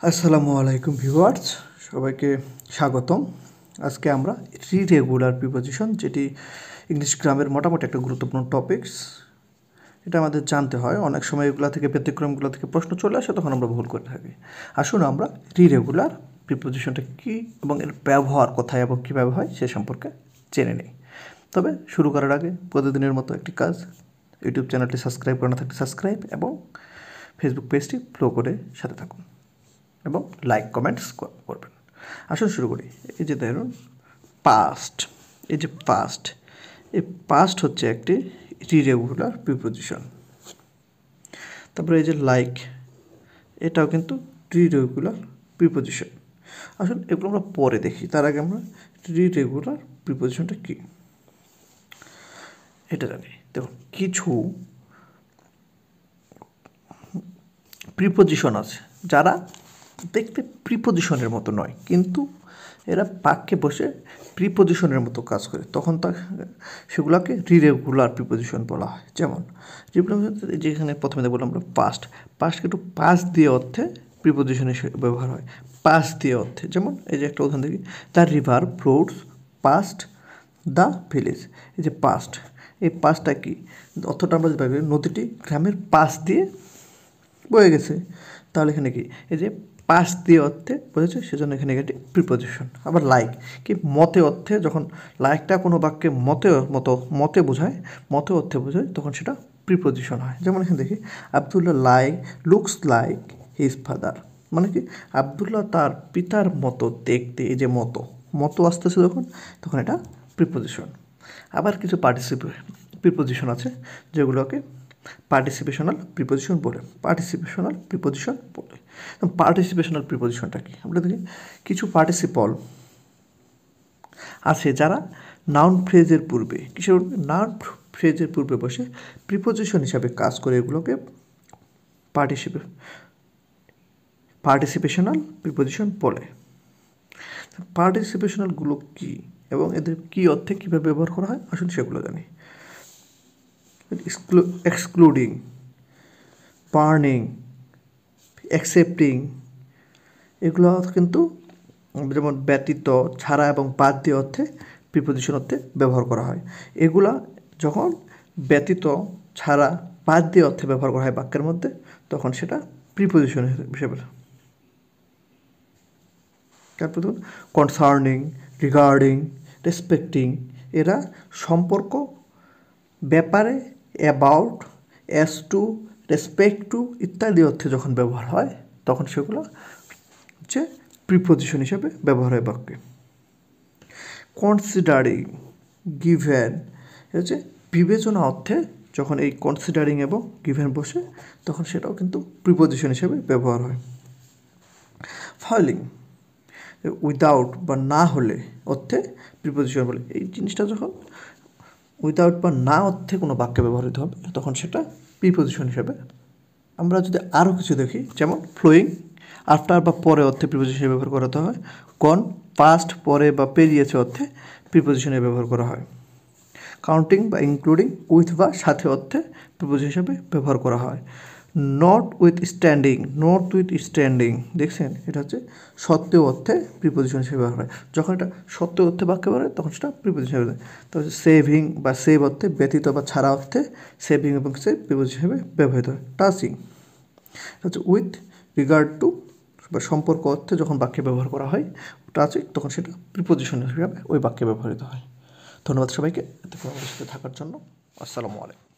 আসসালামু আলাইকুম ভিউয়ার্স, সবাইকে স্বাগতম। আজকে আমরা ইররেগুলার প্রিপোজিশন, যেটি ইংলিশ গ্রামের মোটামুটি একটা গুরুত্বপূর্ণ টপিকস, এটা আমাদের জানতে হয়। অনেক সময় এগুলো থেকে ব্যতিক্রমগুলো থেকে প্রশ্ন চলে আসে, তখন আমরা ভুল করে থাকি। আসুন আমরা ইররেগুলার প্রিপোজিশনটা কী এবং এর ব্যবহার কোথায় এবং কীভাবে হয় সে সম্পর্কে জেনে নিই। তবে শুরু করার আগে প্রতিদিনের মতো একটি কাজ, ইউটিউব চ্যানেলটি সাবস্ক্রাইব করে না থাকলে সাবস্ক্রাইব এবং ফেসবুক পেজটি ফলো করে সাথে থাকুন এবং লাইক কমেন্টস করবেন। আসুন শুরু করি। এই যে ধরুন পাস্ট, এই যে পাস্ট, এই পাস্ট হচ্ছে একটি ইররেগুলার প্রিপোজিশন। তারপরে এই যে লাইক, এটাও কিন্তু ইররেগুলার প্রিপোজিশন। আসুন এগুলো আমরা পরে দেখি, তার আগে আমরা ইররেগুলার প্রিপোজিশনটা কী এটা জানি। দেখুন, কিছু প্রিপোজিশন আছে যারা দেখতে প্রিপোজিশনের মতো নয়, কিন্তু এরা বাক্যে বসে প্রিপোজিশনের মতো কাজ করে, তখন সেগুলোকে ইররেগুলার প্রিপোজিশন বলা হয়। যেমন যেখানে প্রথমে বললাম আমরা পাস্ট, পাস্ট একটু পাস্ট দিয়ে অর্থে প্রিপোজিশন হিসেবে ব্যবহার হয়, পাস্ট দিয়ে অর্থে। যেমন এই যে একটা উদাহরণ দেখি, the river flows past the village. এই যে পাস্ট, এই পাস্টটা কি অর্থটা আমরা পাই, নদীটি গ্রামের পাশ দিয়ে বয়ে গেছে। তাহলে এখানে কি এই যে পাশ দিয়ে অর্থে বোঝাচ্ছে, সেজন্য এখানে একটি প্রিপোজিশন। আবার লাইক কি মতে অর্থে, যখন লাইকটা কোনো বাক্যে মতে বোঝায়, মতে অর্থে বোঝায়, তখন সেটা প্রিপোজিশন হয়। যেমন এখানে দেখি, Abdullah looks like his father, মানে কি আবদুল্লাহ তার পিতার মতো দেখতে। এই যে মতো আসতেছে তখন এটা প্রিপোজিশন। আবার কিছু প্রিপোজিশন আছে যেগুলোকে পার্টিসিপেশনাল প্রিপোজিশন বলে। পার্টিসিপেশনাল প্রিপোজিশনটা কি আমরা দেখি, কিছু পার্টিসিপল আছে যারা নাউন ফ্রেজের পূর্বে, নাউন ফ্রেজের পূর্বে বসে প্রিপোজিশন হিসাবে কাজ করে, এগুলোকে পার্টিসিপেশনাল প্রিপোজিশন বলে। পার্টিসিপেশনালগুলো কী এবং এদের কী অর্থে কীভাবে ব্যবহার করা হয়, আসলে সেগুলো জানি। এক্সক্লুডিং, বার্নিং, অ্যাকসেপ্টিং, এগুলো কিন্তু যেমন ব্যতীত, ছাড়া এবং বাদ দিয়ে অর্থে প্রিপোজিশন অর্থে ব্যবহার করা হয়। এগুলা যখন ব্যতীত, ছাড়া, বাদ দিয়ে অর্থে ব্যবহার করা হয় বাক্যের মধ্যে, তখন সেটা প্রিপোজিশন হিসেবে। তারপর ধরুন কনসার্নিং, রিগার্ডিং, রেসপেক্টিং, এরা সম্পর্ক, ব্যাপারে, about, as to, respect to ইত্যাদি অর্থে যখন ব্যবহার হয়, তখন সেগুলো হচ্ছে প্রিপোজিশন হিসেবে ব্যবহার হয় বাক্যে। কনসিডারিং, গিভেন, হচ্ছে বিবেচনা অর্থে যখন এই কনসিডারিং এবং গিভেন বসে, তখন সেটাও কিন্তু প্রিপোজিশন হিসেবে ব্যবহার হয়। ফাইলিং, উইদাউট বা না হলে অর্থে প্রিপোজিশন বলে। এই জিনিসটা যখন উইদাউট বা না অর্থে কোনো বাক্যে ব্যবহৃত হবে, তখন সেটা প্রিপোজিশন হিসেবে। আমরা যদি আরও কিছু দেখি, যেমন ফ্লোয়িং, আফটার বা পরে অর্থে প্রিপোজিশন ব্যবহার করাতে হয়। গন, পাস্ট, পরে বা পেরিয়েছে অর্থে প্রিপোজিশনে ব্যবহার করা হয়। কাউন্টিং বা ইনক্লুডিং, উইথ বা সাথে অর্থে প্রিপোজিশন হিসেবে ব্যবহার করা হয়। নট উইথ স্ট্যান্ডিং, দেখছেন, এটা হচ্ছে সত্ত্বেও অর্থে প্রিপোজিশন হিসেবে ব্যবহার হয়। যখন এটা সত্ত্বেও অর্থে বাক্য ব্যবহার হয়, তখন সেটা প্রিপোজিশন হিসেবে। তারপর সেভিং বা সেভ অর্থে, ব্যতীত বা ছাড়া অর্থে সেভিং এবং সেভ প্রিপোজিশন হিসেবে ব্যবহৃত হয়। টাচিং হচ্ছে উইথ রিগার্ড টু বা সম্পর্ক অর্থে যখন বাক্যে ব্যবহার করা হয় টাচিং, তখন সেটা প্রিপোজিশন হিসেবে ওই বাক্যে ব্যবহৃত হয়। ধন্যবাদ সবাইকে এতক্ষণ আমাদের সাথে থাকার জন্য। আসসালামু আলাইকুম।